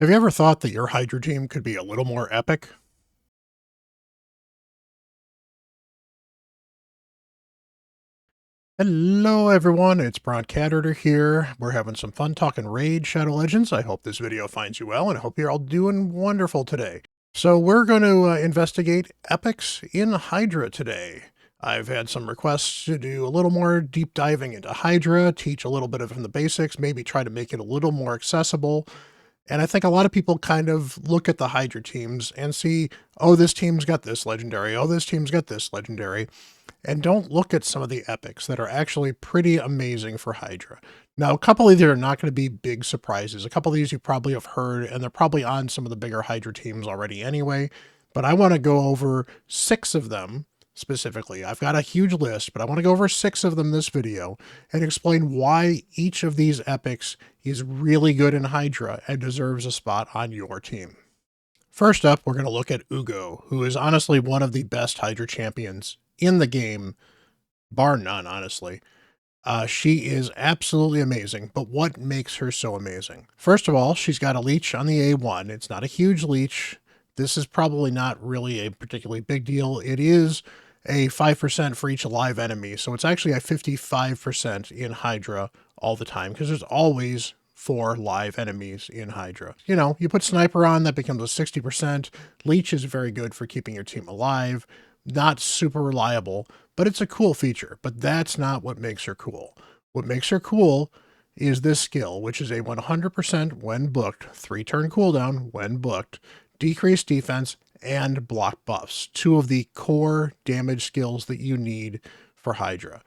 Have you ever thought that your Hydra team could be a little more epic? Hello everyone, it's Bront CatHerder here. We're having some fun talking Raid Shadow Legends. I hope this video finds you well and I hope you're all doing wonderful today. So we're going to investigate epics in Hydra today. I've had some requests to do a little more deep diving into Hydra, teach a little bit of from the basics, maybe try to make it a little more accessible. And I think a lot of people kind of look at the Hydra teams and see, oh, this team's got this legendary, oh, this team's got this legendary, and don't look at some of the epics that are actually pretty amazing for Hydra. Now, a couple of these are not going to be big surprises. A couple of these you probably have heard, and they're probably on some of the bigger Hydra teams already anyway, but I want to go over 6 of them specifically. I've got a huge list, but I want to go over 6 of them this video and explain why each of these epics is really good in Hydra and deserves a spot on your team. First up, we're going to look at Ugo, who is honestly one of the best Hydra champions in the game, bar none, honestly. She is absolutely amazing, but what makes her so amazing? First of all, she's got a leech on the A1. It's not a huge leech. This is probably not really a particularly big deal. It is a 5% for each live enemy, so it's actually a 55% in Hydra all the time, because there's always 4 live enemies in Hydra. You know, you put Sniper on, that becomes a 60%. Leech is very good for keeping your team alive. Not super reliable, but it's a cool feature. But that's not what makes her cool. What makes her cool is this skill, which is a 100% when booked, 3-turn cooldown when booked, decreased defense, and block buffs. 2 of the core damage skills that you need for Hydra.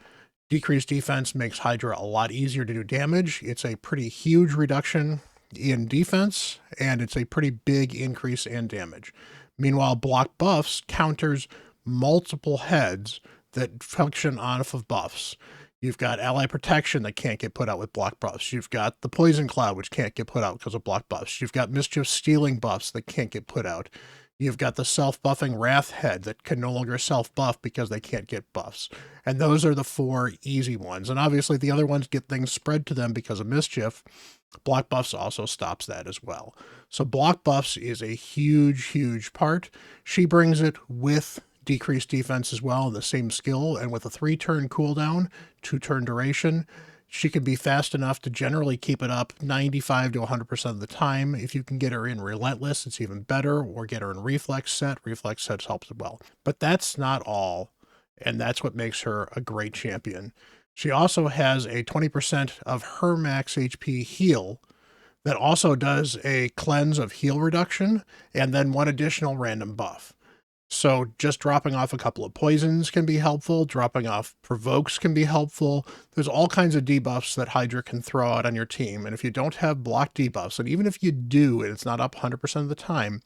Decreased defense makes Hydra a lot easier to do damage. It's a pretty huge reduction in defense, and it's a pretty big increase in damage. Meanwhile, block buffs counters multiple heads that function off of buffs. You've got ally protection that can't get put out with block buffs. You've got the poison cloud, which can't get put out because of block buffs. You've got mischief stealing buffs that can't get put out. You've got the self-buffing wrath head that can no longer self-buff because they can't get buffs. And those are the 4 easy ones. And obviously the other ones get things spread to them because of mischief. Block buffs also stops that as well. So block buffs is a huge, huge part. She brings it with decreased defense as well, the same skill, and with a 3-turn cooldown, 2-turn duration, she can be fast enough to generally keep it up 95 to 100% of the time. If you can get her in Relentless, it's even better, or get her in Reflex Set. Reflex Sets helps as well. But that's not all, and that's what makes her a great champion. She also has a 20% of her max HP heal that also does a cleanse of heal reduction, and then 1 additional random buff. So just dropping off a couple of poisons can be helpful. Dropping off provokes can be helpful. There's all kinds of debuffs that Hydra can throw out on your team. And if you don't have block debuffs, and even if you do, and it's not up 100% of the time,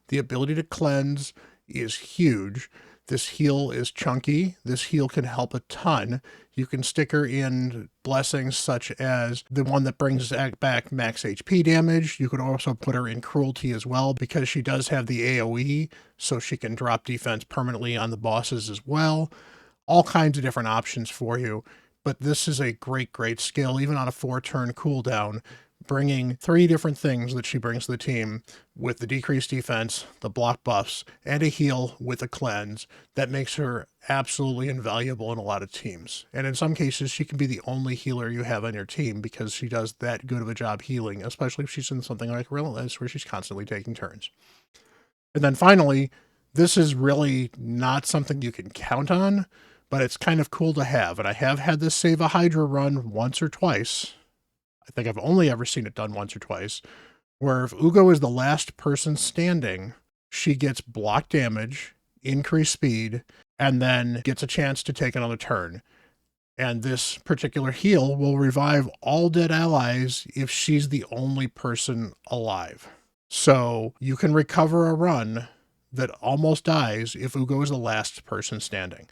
the ability to cleanse is huge. This heal is chunky. This heal can help a ton. You can stick her in blessings such as the one that brings back max HP damage. You could also put her in cruelty as well because she does have the AoE, so she can drop defense permanently on the bosses as well. All kinds of different options for you. But this is a great, great skill, even on a 4-turn cooldown, bringing 3 different things that she brings to the team with the decreased defense, the block buffs, and a heal with a cleanse that makes her absolutely invaluable in a lot of teams. And in some cases, she can be the only healer you have on your team because she does that good of a job healing, especially if she's in something like Relentless where she's constantly taking turns. And then finally, this is really not something you can count on, but it's kind of cool to have. And I have had this save a Hydra run once or twice. I think I've only ever seen it done once or twice, where if Ugo is the last person standing, she gets block damage, increased speed, and then gets a chance to take another turn. And this particular heal will revive all dead allies if she's the only person alive. So you can recover a run that almost dies if Ugo is the last person standing.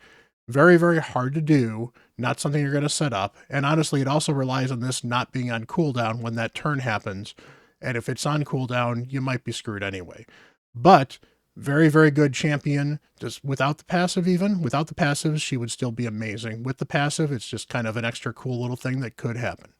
Very, very hard to do, not something you're going to set up. And honestly, it also relies on this not being on cooldown when that turn happens. And if it's on cooldown, you might be screwed anyway. But very, very good champion. Just without the passive even. Without the passive, she would still be amazing. With the passive, it's just kind of an extra cool little thing that could happen.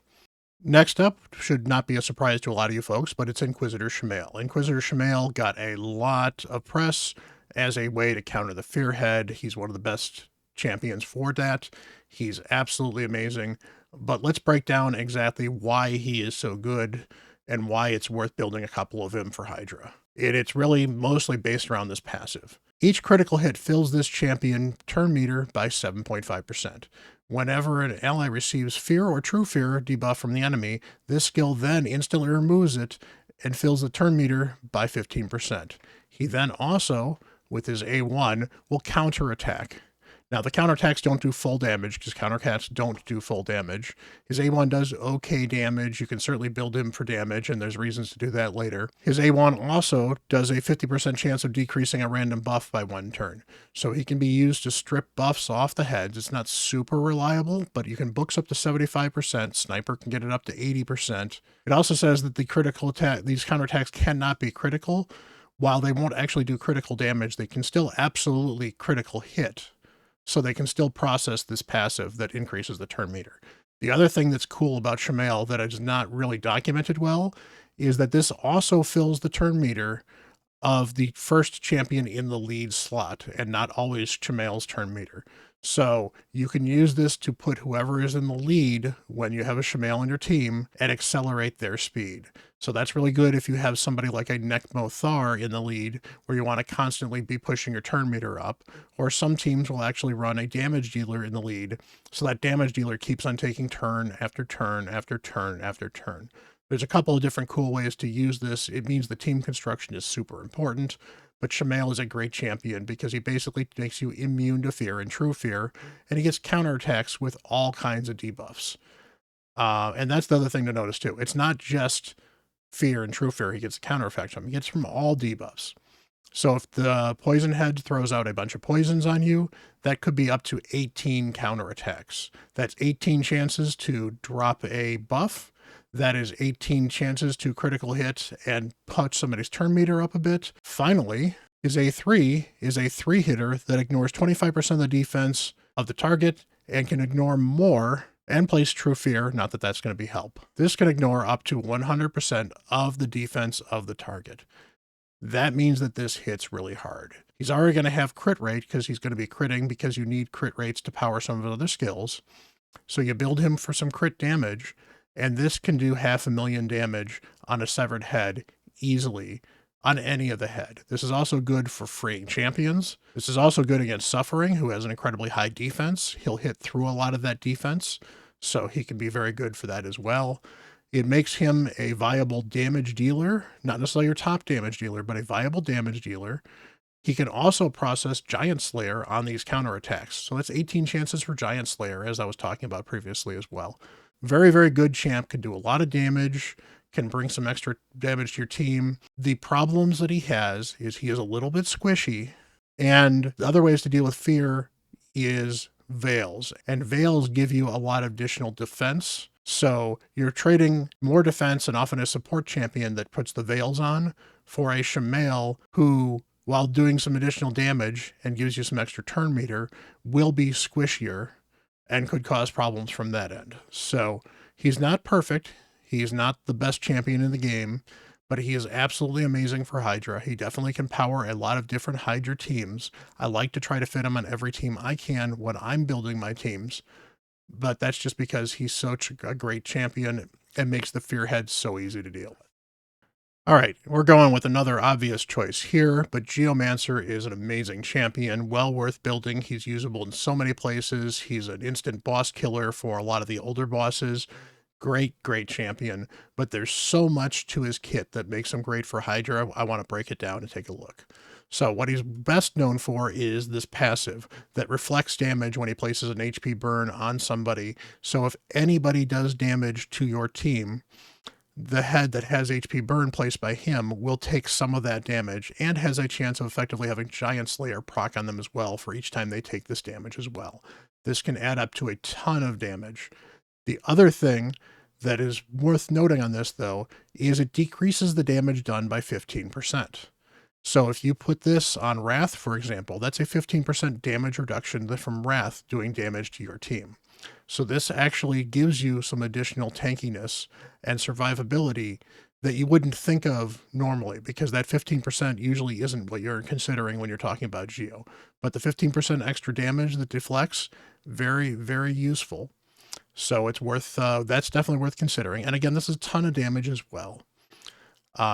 Next up should not be a surprise to a lot of you folks, but it's Inquisitor Shamail. Inquisitor Shamail got a lot of press as a way to counter the Fearhead. He's one of the best champions for that. He's absolutely amazing. But let's break down exactly why he is so good and why it's worth building a couple of him for Hydra. It's really mostly based around this passive. Each critical hit fills this champion turn meter by 7.5%. Whenever an ally receives Fear or True Fear debuff from the enemy, this skill then instantly removes it and fills the turn meter by 15%. He then also, with his A1, will counterattack. Now, the counterattacks don't do full damage because counterattacks don't do full damage. His A1 does okay damage. You can certainly build him for damage, and there's reasons to do that later. His A1 also does a 50% chance of decreasing a random buff by 1 turn. So he can be used to strip buffs off the heads. It's not super reliable, but you can books up to 75%. Sniper can get it up to 80%. It also says that the critical attack, these counterattacks cannot be critical. While they won't actually do critical damage, they can still absolutely critical hit. So they can still process this passive that increases the turn meter. The other thing that's cool about Shamail that is not really documented well is that this also fills the turn meter of the first champion in the lead slot and not always Shamail's turn meter. So you can use this to put whoever is in the lead when you have a Shamail on your team and accelerate their speed. So that's really good if you have somebody like a Nekmo Thar in the lead where you want to constantly be pushing your turn meter up, or some teams will actually run a damage dealer in the lead. So that damage dealer keeps on taking turn after turn after turn after turn. There's a couple of different cool ways to use this. It means the team construction is super important, but Shamail is a great champion because he basically makes you immune to fear and true fear, and he gets counterattacks with all kinds of debuffs. And that's the other thing to notice too. It's not just fear and true fear he gets a counter effect from. He gets from all debuffs. So if the poison head throws out a bunch of poisons on you, that could be up to 18 counterattacks. That's 18 chances to drop a buff. That is 18 chances to critical hit and punch somebody's turn meter up a bit. Finally, his A3 is a 3-hitter that ignores 25% of the defense of the target and can ignore more and place True Fear, not that that's going to be help. This can ignore up to 100% of the defense of the target. That means that this hits really hard. He's already going to have crit rate because he's going to be critting because you need crit rates to power some of his other skills. So you build him for some crit damage, and this can do 500,000 damage on a severed head easily on any of the head. This is also good for freeing champions. This is also good against Suffering, who has an incredibly high defense. He'll hit through a lot of that defense, so he can be very good for that as well. It makes him a viable damage dealer, not necessarily your top damage dealer, but a viable damage dealer. He can also process Giant Slayer on these counterattacks. So that's 18 chances for Giant Slayer, as I was talking about previously as well. Very, very good champ, can do a lot of damage, can bring some extra damage to your team. The problems that he has is he is a little bit squishy, and the other ways to deal with fear is veils. And veils give you a lot of additional defense. So you're trading more defense and often a support champion that puts the veils on for a Shamail who, while doing some additional damage and gives you some extra turn meter, will be squishier and could cause problems from that end. So he's not perfect. He's not the best champion in the game, but he is absolutely amazing for Hydra. He definitely can power a lot of different Hydra teams. I like to try to fit him on every team I can when I'm building my teams, but that's just because he's such a great champion and makes the Fearhead so easy to deal with. All right, we're going with another obvious choice here, but Geomancer is an amazing champion, well worth building. He's usable in so many places. He's an instant boss killer for a lot of the older bosses. Great, great champion, but there's so much to his kit that makes him great for Hydra. I want to break it down and take a look. So what he's best known for is this passive that reflects damage when he places an HP burn on somebody. So if anybody does damage to your team, the head that has HP burn placed by him will take some of that damage and has a chance of effectively having Giant Slayer proc on them as well for each time they take this damage as well. This can add up to a ton of damage. The other thing that is worth noting on this, though, is it decreases the damage done by 15%. So if you put this on Wrath, for example, that's a 15% damage reduction from Wrath doing damage to your team. So this actually gives you some additional tankiness and survivability that you wouldn't think of normally, because that 15% usually isn't what you're considering when you're talking about Geo. But the 15% extra damage that deflects, very, very useful. So it's worth, that's definitely worth considering. And again, this is a ton of damage as well.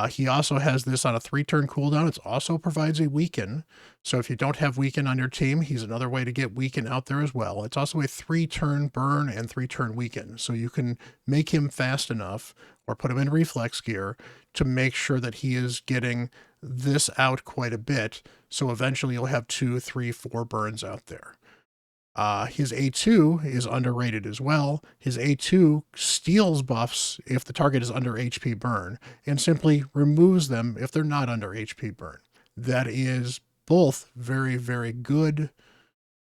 He also has this on a 3-turn cooldown. It also provides a weaken. So if you don't have weaken on your team, he's another way to get weaken out there as well. It's also a 3-turn burn and 3-turn weaken. So you can make him fast enough or put him in reflex gear to make sure that he is getting this out quite a bit. So eventually you'll have 2, 3, 4 burns out there. His A2 is underrated as well. His A2 steals buffs if the target is under HP burn and simply removes them if they're not under HP burn. That is both very, very good.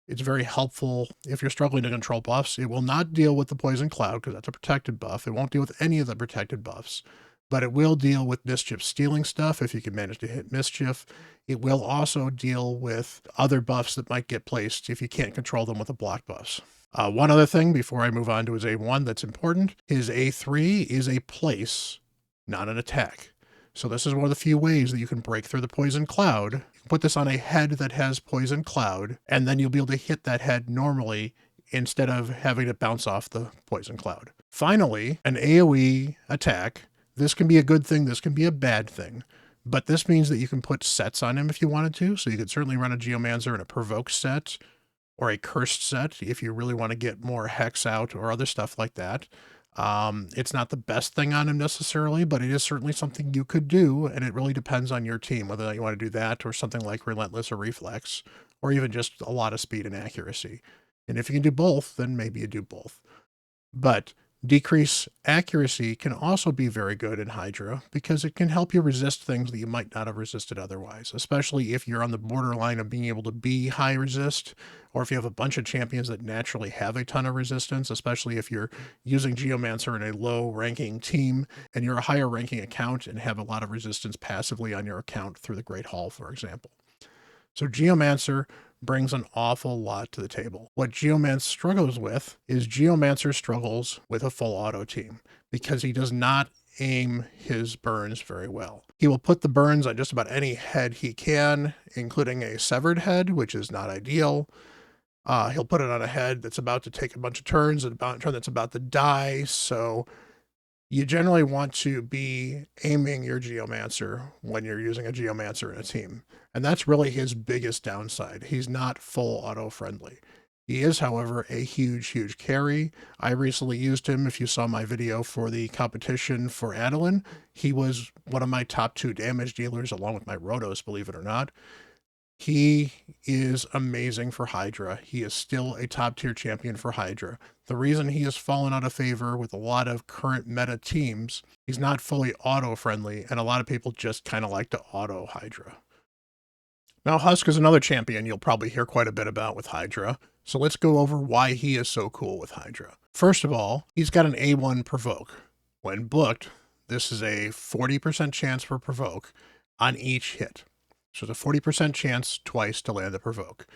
It's very helpful if you're struggling to control buffs. It will not deal with the Poison Cloud because that's a protected buff. It won't deal with any of the protected buffs, but it will deal with Mischief stealing stuff if you can manage to hit Mischief. It will also deal with other buffs that might get placed if you can't control them with the block buffs. One other thing before I move on to his A1 that's important, his A3 is a place, not an attack. So this is one of the few ways that you can break through the Poison Cloud. You can put this on a head that has Poison Cloud, and then you'll be able to hit that head normally instead of having to bounce off the Poison Cloud. Finally, an AoE attack. This can be a good thing, this can be a bad thing, but this means that you can put sets on him if you wanted to. So you could certainly run a Geomancer in a Provoke set or a Cursed set if you really want to get more Hex out or other stuff like that. It's not the best thing on him necessarily, but it is certainly something you could do, and it really depends on your team, whether or not you want to do that or something like Relentless or Reflex, or even just a lot of speed and accuracy. And if you can do both, then maybe you do both. But decrease accuracy can also be very good in Hydra because it can help you resist things that you might not have resisted otherwise, especially if you're on the borderline of being able to be high resist, or if you have a bunch of champions that naturally have a ton of resistance, especially if you're using Geomancer in a low ranking team and you're a higher ranking account and have a lot of resistance passively on your account through the Great Hall, for example. So Geomancer brings an awful lot to the table. What Geomancer struggles with is Geomancer struggles with a full auto team because he does not aim his burns very well. He will put the burns on just about any head he can, including a severed head, which is not ideal. He'll put it on a head that's about to take a bunch of turns, and a turn that's about to die, so you generally want to be aiming your Geomancer when you're using a Geomancer in a team. And that's really his biggest downside. He's not full auto friendly. He is, however, a huge, huge carry. I recently used him. If you saw my video for the competition for Adeline, he was one of my top 2 damage dealers along with my Rotos, believe it or not. He is amazing for Hydra. He is still a top tier champion for Hydra. The reason he has fallen out of favor with a lot of current meta teams, he's not fully auto friendly, and a lot of people just kind of like to auto Hydra. Now, Husk is another champion you'll probably hear quite a bit about with Hydra, so let's go over why he is so cool with Hydra. First of all, he's got an A1 provoke. When booked, this is a 40% chance for provoke on each hit. So it's a 40% chance twice to land the provoke.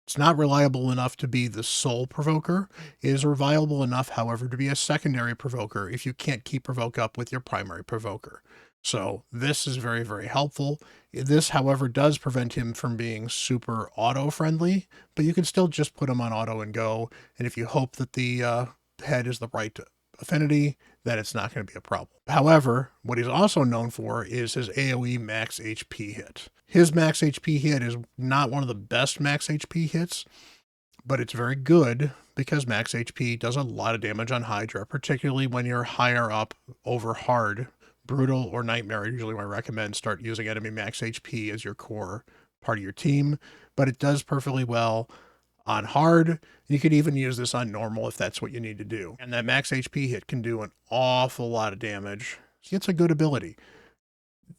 It's not reliable enough to be the sole provoker. It is reliable enough, however, to be a secondary provoker if you can't keep provoke up with your primary provoker. So this is very, very helpful. This, however, does prevent him from being super auto-friendly, but you can still just put him on auto and go. And if you hope that the head is the right affinity, then it's not going to be a problem. However, what he's also known for is his AoE max HP hit. His max HP hit is not one of the best max HP hits, but it's very good because max HP does a lot of damage on Hydra, particularly when you're higher up over hard. Brutal or Nightmare are usually what I recommend. Start using enemy max HP as your core part of your team, but it does perfectly well on hard. You could even use this on normal if that's what you need to do. And that max HP hit can do an awful lot of damage. It's a good ability.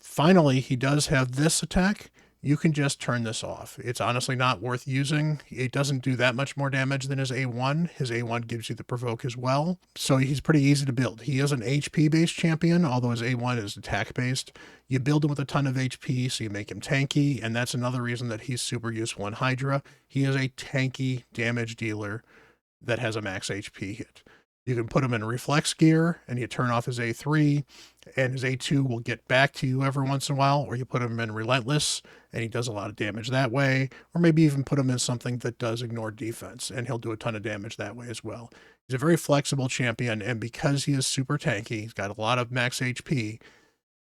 Finally, he does have this attack. You can just turn this off. It's honestly not worth using. It doesn't do that much more damage than his A1. His A1 gives you the provoke as well. So he's pretty easy to build. He is an HP-based champion, although his A1 is attack-based. You build him with a ton of HP, so you make him tanky, and that's another reason that he's super useful in Hydra. He is a tanky damage dealer that has a max HP hit. You can put him in reflex gear and you turn off his A3, and his A2 will get back to you every once in a while, or you put him in relentless and he does a lot of damage that way, or maybe even put him in something that does ignore defense and he'll do a ton of damage that way as well. He's a very flexible champion, and because he is super tanky, he's got a lot of max HP,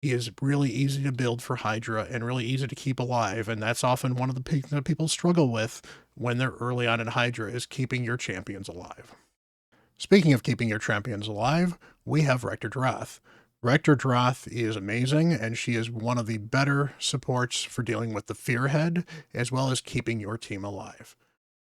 he is really easy to build for Hydra and really easy to keep alive, and that's often one of the things that people struggle with when they're early on in Hydra, is keeping your champions alive. Speaking of keeping your champions alive, we have Rector Droth. Rector Droth is amazing, and she is one of the better supports for dealing with the Fearhead, as well as keeping your team alive.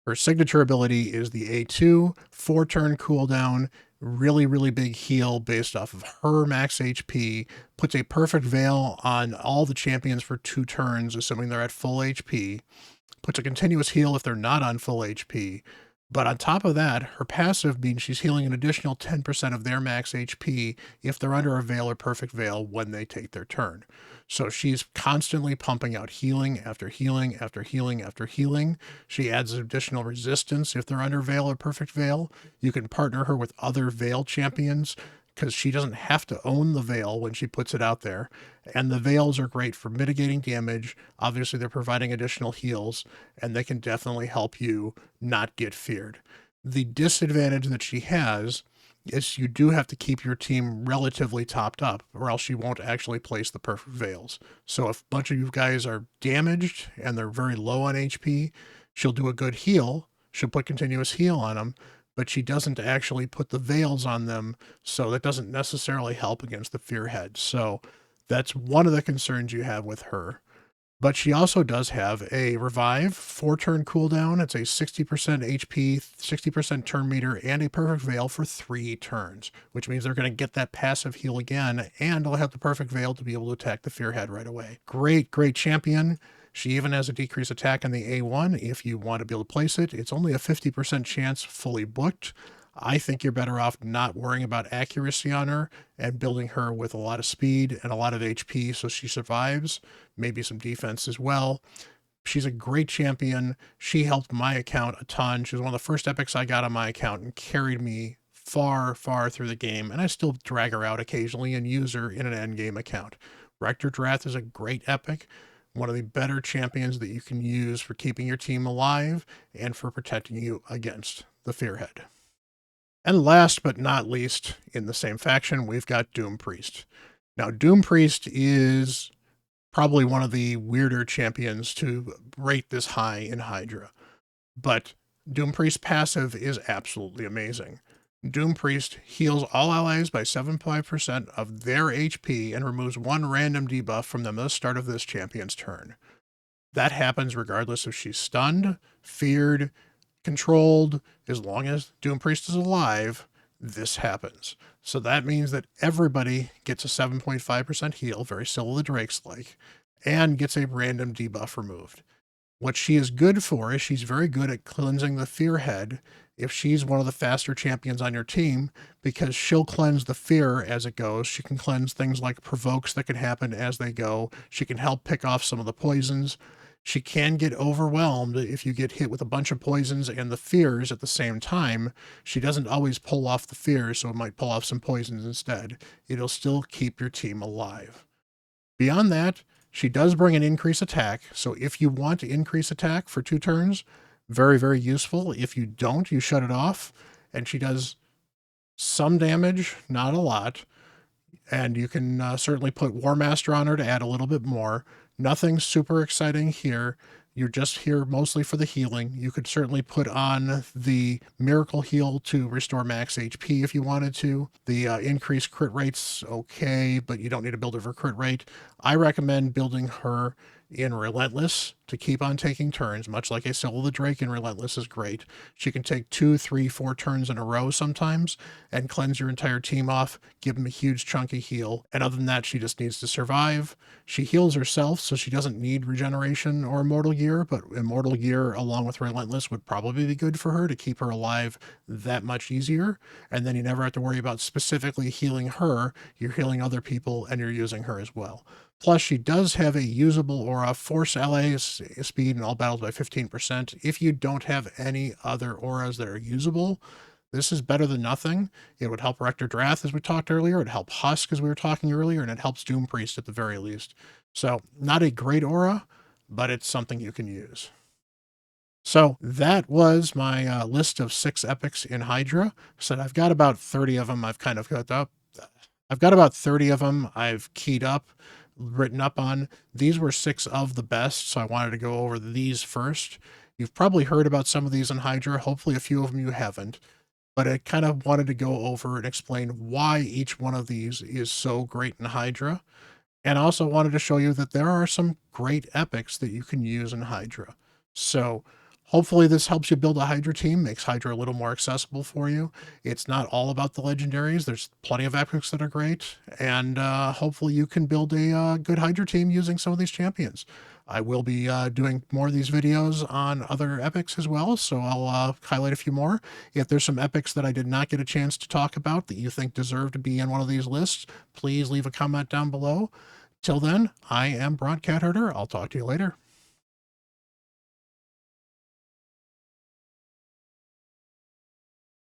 Her signature ability is the A2, 4-turn cooldown, really big heal based off of her max HP, puts a perfect veil on all the champions for 2 turns, assuming they're at full HP, puts a continuous heal if they're not on full HP, but on top of that, her passive means she's healing an additional 10% of their max HP if they're under a veil or perfect veil when they take their turn. So she's constantly pumping out healing after healing after healing after healing. She adds additional resistance if they're under veil or perfect veil. You can partner her with other veil champions because she doesn't have to own the veil when she puts it out there. And the veils are great for mitigating damage. Obviously, they're providing additional heals, and they can definitely help you not get feared. The disadvantage that she has is you do have to keep your team relatively topped up, or else she won't actually place the perfect veils. So if a bunch of you guys are damaged and they're very low on HP, she'll do a good heal. She'll put continuous heal on them, but she doesn't actually put the veils on them, so that doesn't necessarily help against the Fearhead. So that's one of the concerns you have with her. But she also does have a revive, 4-turn cooldown. It's a 60% HP, 60% turn meter, and a perfect veil for 3 turns, which means they're going to get that passive heal again, and they'll have the perfect veil to be able to attack the Fearhead right away. Great champion. She even has a decreased attack on the A1 if you want to be able to place it. It's only a 50% chance fully booked. I think you're better off not worrying about accuracy on her and building her with a lot of speed and a lot of HP so she survives, maybe some defense as well. She's a great champion. She helped my account a ton. She was one of the first epics I got on my account and carried me far through the game, and I still drag her out occasionally and use her in an endgame account. Rector Droth is a great epic, one of the better champions that you can use for keeping your team alive and for protecting you against the Fearhead. And last but not least, in the same faction, we've got Doom Priest. Now, Doom Priest is probably one of the weirder champions to rate this high in Hydra, but Doom Priest passive is absolutely amazing. Doom Priest heals all allies by 75% of their HP and removes 1 random debuff from them at the start of this champion's turn. That happens regardless if she's stunned, feared, controlled. As long as Doom Priest is alive, this happens. So that means that everybody gets a 7.5% heal, very Scylla the Drake's like, and gets a random debuff removed. What she is good for is she's very good at cleansing the Fearhead if she's one of the faster champions on your team, because she'll cleanse the fear as it goes. She can cleanse things like provokes that can happen as they go. She can help pick off some of the poisons. She can get overwhelmed if you get hit with a bunch of poisons and the fears at the same time. She doesn't always pull off the fears, so it might pull off some poisons instead. It'll still keep your team alive. Beyond that, she does bring an increased attack, so if you want to increase attack for 2 turns, very useful. If you don't, you shut it off, and she does some damage, not a lot, and you can certainly put War Master on her to add a little bit more. Nothing super exciting here. You're just here mostly for the healing. You could certainly put on the Miracle Heal to restore max HP if you wanted to. The increased crit rate's okay, but you don't need to build her for crit rate. I recommend building her in Relentless to keep on taking turns, much like a Scylla the Drake in Relentless is great. She can take 2, 3, 4 turns in a row sometimes and cleanse your entire team off, give them a huge chunky heal. And other than that, she just needs to survive. She heals herself, so she doesn't need regeneration or Immortal Gear, but Immortal Gear along with Relentless would probably be good for her to keep her alive that much easier. And then you never have to worry about specifically healing her. You're healing other people and you're using her as well. Plus, she does have a usable aura, force allies speed in all battles by 15%. If you don't have any other auras that are usable, this is better than nothing. It would help Rector Drath, as we talked earlier. It'd help Husk, as we were talking earlier, and it helps Doom Priest at the very least. So, not a great aura, but it's something you can use. So that was my list of 6 epics in Hydra. So I've got about 30 of them. I've kind of got up. I've got about 30 of them I've keyed up, written up on. These were 6 of the best, so I wanted to go over these first. You've probably heard about some of these in Hydra. Hopefully a few of them you haven't. But I kind of wanted to go over and explain why each one of these is so great in Hydra. And I also wanted to show you that there are some great epics that you can use in Hydra. So hopefully this helps you build a Hydra team, makes Hydra a little more accessible for you. It's not all about the legendaries. There's plenty of epics that are great. And hopefully you can build a good Hydra team using some of these champions. I will be doing more of these videos on other epics as well, so I'll highlight a few more. If there's some epics that I did not get a chance to talk about that you think deserve to be in one of these lists, please leave a comment down below. Till then, I am Bront CatHerder. I'll talk to you later.